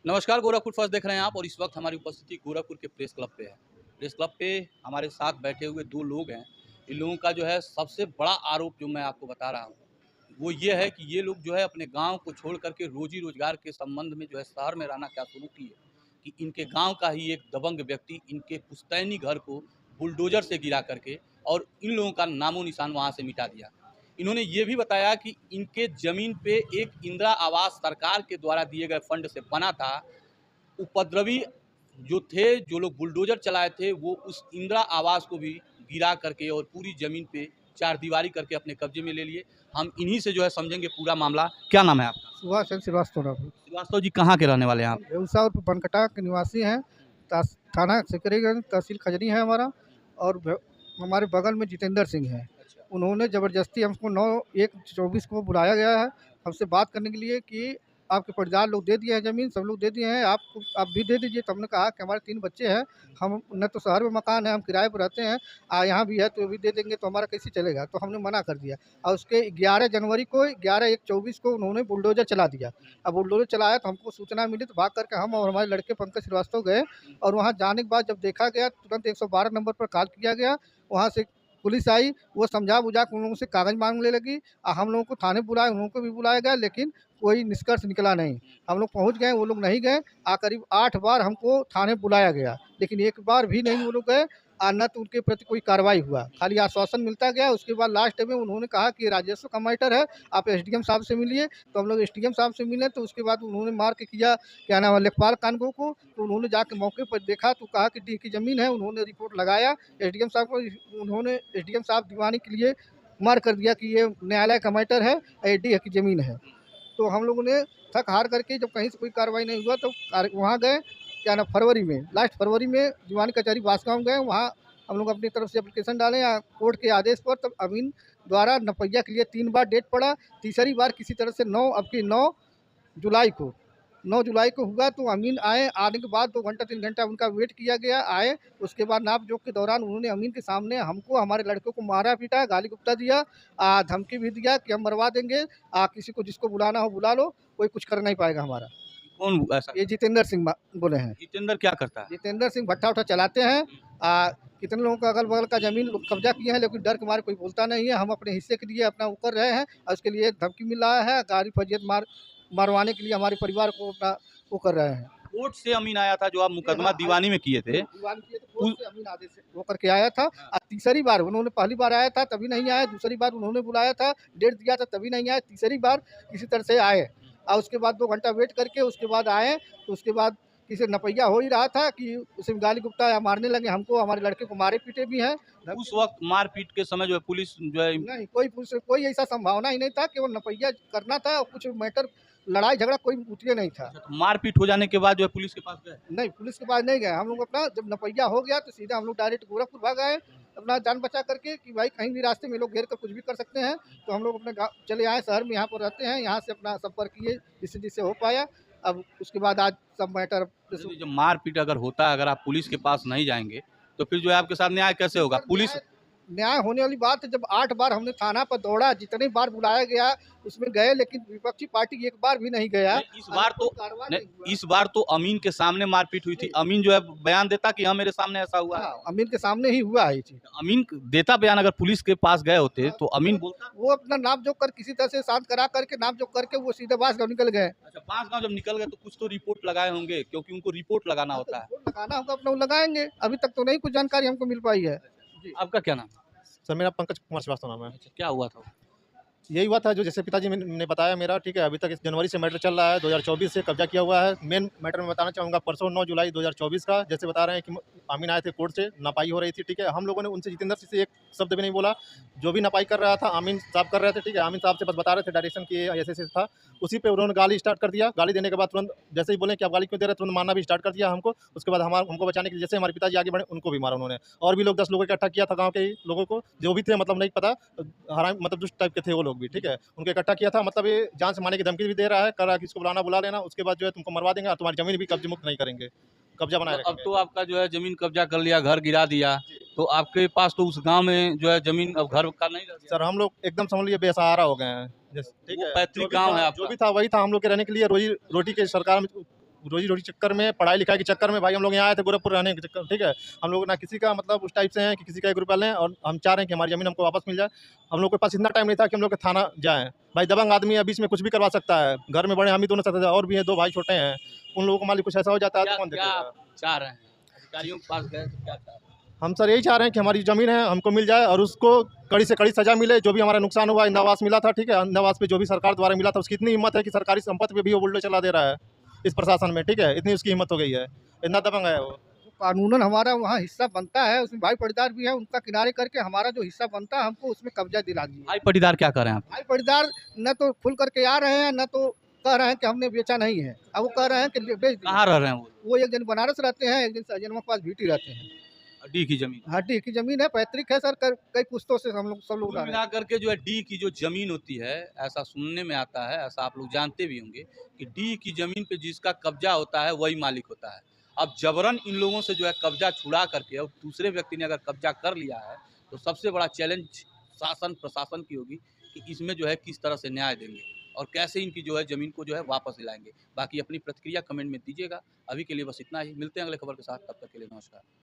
नमस्कार, गोरखपुर फर्स्ट देख रहे हैं आप और इस वक्त हमारी उपस्थिति गोरखपुर के प्रेस क्लब पे है। प्रेस क्लब पे हमारे साथ बैठे हुए दो लोग हैं। इन लोगों का जो है सबसे बड़ा आरोप जो मैं आपको बता रहा हूँ, वो ये है कि ये लोग जो है अपने गांव को छोड़ करके रोजी-रोजगार के संबंध में जो है शहर में रहना क्या शुरू किए कि इनके गांव का ही एक दबंग व्यक्ति इनके पुश्तैनी घर को बुलडोज़र से गिरा करके और इन लोगों का नामो-निशान वहाँ से मिटा दिया। इन्होंने ये भी बताया कि इनके ज़मीन पे एक इंदिरा आवास सरकार के द्वारा दिए गए फंड से बना था। उपद्रवी जो थे, जो लोग बुलडोज़र चलाए थे, वो उस इंदिरा आवास को भी गिरा करके और पूरी ज़मीन पे चारदीवारी करके अपने कब्जे में ले लिए। हम इन्हीं से जो है समझेंगे पूरा मामला। क्या नाम है आपका? सुभाष चंद्र श्रीवास्तव राव। श्रीवास्तव जी कहाँ के रहने वाले हैं आप? हम बेउसा और बनकटा के निवासी हैं। थाना सिकरीगंज तहसील खजनी है हमारा। और हमारे बगल में जितेंद्र सिंह हैं। उन्होंने ज़बरदस्ती हमको 9/1/24 को बुलाया गया है हमसे बात करने के लिए कि आपके पटदार लोग दे दिए हैं ज़मीन, सब लोग दे दिए हैं, आप भी दे दीजिए। तो हमने कहा कि हमारे 3 बच्चे हैं, हम न तो शहर में मकान है, हम किराए पर रहते हैं, यहाँ भी है तो भी दे देंगे तो हमारा कैसे चलेगा? तो हमने मना कर दिया। और उसके 11 जनवरी को 11/1/24 को उन्होंने बुलडोज़र चला दिया। अब बुलडोज़र चलाया तो हमको सूचना मिली तो भाग करके हम और हमारे लड़के पंकज श्रीवास्तव गए। और वहाँ जाने के बाद जब देखा गया तुरंत 112 नंबर पर कॉल किया गया। वहाँ से पुलिस आई, वो समझा-बुझा के उन लोगों से कागज़ माँगने लगी। हम लोगों को थाने बुलाया, उन लोगों को भी बुलाया गया, लेकिन कोई निष्कर्ष निकला नहीं। हम लोग पहुँच गए, वो लोग नहीं गए। करीब 8 बार हमको थाने बुलाया गया, लेकिन एक बार भी नहीं वो लोग गए। ना तो उनके प्रति कोई कार्रवाई हुआ, खाली आश्वासन मिलता गया। उसके बाद लास्ट में उन्होंने कहा कि राजस्व का मैटर है, आप एसडीएम साहब से मिलिए। तो हम लोग एसडीएम साहब से मिले, तो उसके बाद उन्होंने मार के किया क्या नाम है लेखपाल कानगो को। तो उन्होंने जाके मौके पर देखा तो कहा कि डी की ज़मीन है। उन्होंने रिपोर्ट लगाया एसडीएम साहब को। उन्होंने एसडीएम साहब दीवानी के लिए मार कर दिया कि ये न्यायालय का मैटर है, डी की ज़मीन है। तो हम लोगों ने थक हार करके जब कहीं से कोई कार्रवाई नहीं हुआ तो वहाँ गए क्या नाम फरवरी में, लास्ट फरवरी में दीवानी कचहरी बांसगांव गए। वहाँ हम लोग अपनी तरफ से एप्लीकेशन डाले या कोर्ट के आदेश पर। तब अमीन द्वारा नपैया के लिए 3 बार डेट पड़ा। तीसरी बार किसी तरह से 9 जुलाई को 9 जुलाई को हुआ तो अमीन आए। आने के बाद 2 घंटा 3 घंटा उनका वेट किया गया, आए। उसके बाद नाप-जोख के दौरान उन्होंने अमीन के सामने हमको, हमारे लड़कों को मारा-पीटा, गाली-गलौज दिया, धमकी भी दिया कि हम मरवा देंगे, किसी को जिसको बुलाना हो बुला लो, कोई कुछ कर नहीं पाएगा हमारा। कौन ऐसा? ये जितेंद्र सिंह बोले हैं। जितेंद्र क्या करता है? जितेंद्र सिंह भट्ठा-उट्ठा चलाते हैं। कितने लोगों का अगल-बगल का ज़मीन लोग कब्जा किए हैं, लेकिन डर के मारे कोई बोलता नहीं है। हम अपने हिस्से के लिए अपना वो कर रहे हैं और उसके लिए धमकी मिल रहा है, गाली-फजीयत मरवाने के लिए हमारे परिवार को अपना वो कर रहे हैं। कोर्ट से अमीन आया था जो आप मुकदमा दीवानी में किए थे। दीवानी किए तो कोर्ट से अमीन आदेश से वो करके आया था। तीसरी बार उन्होंने, पहली बार आया था तभी नहीं आया, दूसरी बार उन्होंने बुलाया था, डेट दिया था तभी नहीं आए, तीसरी बार किसी तरह से आए। और उसके बाद 2 घंटा वेट करके उसके बाद आए। तो उसके बाद किसी नपैया हो ही रहा था कि उसे गाली-गुप्ता या मारने लगे हमको, हमारे लड़के को मारे-पीटे भी हैं। उस वक्त मारपीट के समय जो है पुलिस जो है नहीं, कोई ऐसा संभावना ही नहीं था कि वो नपैया करना था और कुछ मैटर लड़ाई झगड़ा कोई उठिए नहीं था। मारपीट हो जाने के बाद जो है पुलिस के पास गए? नहीं, पुलिस के पास नहीं गए। हम लोग अपना जब नपैया हो गया तो सीधा हम लोग डायरेक्ट गोरखपुर भाग आए, अपना जान बचा करके कि भाई कहीं भी रास्ते में लोग घेर कर कुछ भी कर सकते हैं। तो हम लोग अपने गाँव चले आए, शहर में यहाँ पर रहते हैं, यहाँ से अपना संपर्क किए जिससे हो पाया। अब उसके बाद आज सब मैटर जब मारपीट अगर होता है, अगर आप पुलिस के पास नहीं जाएंगे तो फिर जो है आपके साथ न्याय कैसे होगा? पुलिस न्याय होने वाली बात है। जब 8 बार हमने थाना पर दौड़ा, जितनी बार बुलाया गया उसमें गए, लेकिन विपक्षी पार्टी एक बार भी नहीं गया। इस बार तो इस बार तो अमीन के सामने मारपीट हुई थी। अमीन जो है बयान देता कि हाँ मेरे सामने ऐसा हुआ है। अमीन के सामने ही हुआ है ये चीज़। अमीन देता बयान, अगर पुलिस के पास गए होते तो अमीन बोलता। वो अपना नाप-जोख कर किसी तरह से शांत करा करके नाप-जोख करके वो सीधे बांसगांव निकल गए। अच्छा, बांसगांव जब निकल गए तो कुछ तो रिपोर्ट लगाए होंगे, क्योंकि उनको रिपोर्ट लगाना होता है। रिपोर्ट लगाना होगा अपना, वो लगाएंगे। अभी तक तो नहीं कुछ जानकारी हमको मिल पाई है। आपका क्या नाम? सर मेरा पंकज कुमार श्रीवास्तव नाम है। क्या हुआ था? यही हुआ था जो जैसे पिताजी ने बताया मेरा, ठीक है। अभी तक इस जनवरी से मैटर चल रहा है, 2024 से कब्जा किया हुआ है। मेन मैटर मैं बताना चाहूँगा, परसों 9 जुलाई 2024 का जैसे बता रहे हैं कि अमीन आए थे कोर्ट से, नपाई हो रही थी, ठीक है। हम लोगों ने उनसे जितेंद्र सिंह से एक शब्द भी नहीं बोला। जो भी नपाई कर रहा था अमीन साहब कर रहे थे, ठीक है। अमीन साहब से बस बता रहे थे डायरेक्शन कि ऐसे ऐसे था। उसी पे उन्होंने गाली स्टार्ट कर दिया। गाली देने के बाद तुरंत जैसे ही बोले कि आप गाली क्यों दे रहे, तुरंत मारना भी स्टार्ट कर दिया हमको। उसके बाद हमको बचाने के लिए जैसे हमारे पिताजी आगे बढ़े उनको भी मारा उन्होंने। और भी लोग 10 लोगों को इकट्ठा किया था, गाँव के ही लोगों को जो भी थे, मतलब नहीं पता, हराम मतलब दुष्ट टाइप के थे वो लोग भी, ठीक है। उनके इकट्ठा किया था, मतलब ये जान से मारने की धमकी भी दे रहा है, कर रहा है कि इसको बुलाना बुला लेना, उसके बाद जो है तुमको मरवा देंगे और तुम्हारी जमीन भी कब्जे मुक्त नहीं करेंगे, कब्जा बनाए अब रखेंगे। तो आपका जो है जमीन कब्जा कर लिया, घर गिरा दिया, तो आपके पास तो उस गांव में जो है जमीन अब घर का नहीं रह गया। सर हम लोग एकदम समझ लीजिए बेसहारा हो गए हैं, ठीक वो है। पैतृक गांव है जो आपका। भी था वही था हम लोग के रहने के लिए, रोजी रोटी के सरकार में रोजी रोटी चक्कर में, पढ़ाई लिखाई के चक्कर में भाई हम लोग यहाँ आए थे गोरखपुर रहने के चक्कर, ठीक है। हम लोग ना किसी का मतलब उस टाइप से हैं कि किसी का 1 रुपया लें, और हम चाह रहे हैं कि हमारी ज़मीन हमको वापस मिल जाए। हम लोग के पास इतना टाइम नहीं था कि हम लोग थाना जाएँ। भाई दबंग आदमी है, बीच में कुछ भी करवा सकता है। घर में बड़े हम ही दोनों साथ और भी हैं, 2 भाई छोटे हैं। उन लोगों को मान लीजिए कुछ ऐसा हो जाता है तो क्या कौन क्या देखेगा? चाह रहे हैं? अधिकारियों के पास गए तो क्या चाह रहे हैं? हम सर यही चाह रहे हैं कि हमारी ज़मीन है हमको मिल जाए, और उसको कड़ी से कड़ी सज़ा मिले। जो भी हमारा नुकसान हुआ, इंदिरावास मिला था, ठीक है, इंदिरावास पे जो भी सरकार द्वारा मिला था, उसकी इतनी हिम्मत है कि सरकारी संपत्ति पे भी वो बुलडोज़र चला दे रहा है इस प्रशासन में, ठीक है। इतनी उसकी हिम्मत हो गई है, इतना दबंग है वो। कानूनन हमारा वहाँ हिस्सा बनता है, उसमें भाई पटीदार भी है, उनका किनारे करके हमारा जो हिस्सा बनता है हमको उसमें कब्जा दिला दीजिए। भाई पटीदार क्या कर रहे हैं आप? भाई पटीदार न तो खुल करके आ रहे हैं, न तो कह रहे हैं कि हमने बेचा नहीं है। अब वो कह रहे हैं कि बेच दिए। कहाँ रह रहे हैं वो एक दिन बनारस रहते हैं, एक दिन सजनवा के पास भीटी रहते हैं। डी की जमीन? हड्डी की जमीन है, पैतृक है सर, कई पुश्तों से हम लोग सब लोग कुल रह रहे हैं। मिला करके जो है डी की जो जमीन होती है, ऐसा सुनने में आता है, ऐसा आप लोग जानते भी होंगे कि डी की जमीन पे जिसका कब्जा होता है वही मालिक होता है। अब जबरन इन लोगों से जो है कब्जा छुड़ा करके और दूसरे व्यक्ति ने अगर कब्जा कर लिया है तो सबसे बड़ा चैलेंज शासन प्रशासन की होगी कि इसमें जो है किस तरह से न्याय देंगे और कैसे इनकी जो है ज़मीन को जो है वापस दिलाएंगे। बाकी अपनी प्रतिक्रिया कमेंट में दीजिएगा। अभी के लिए बस इतना ही, मिलते हैं अगले खबर के साथ, तब तक के लिए नमस्कार।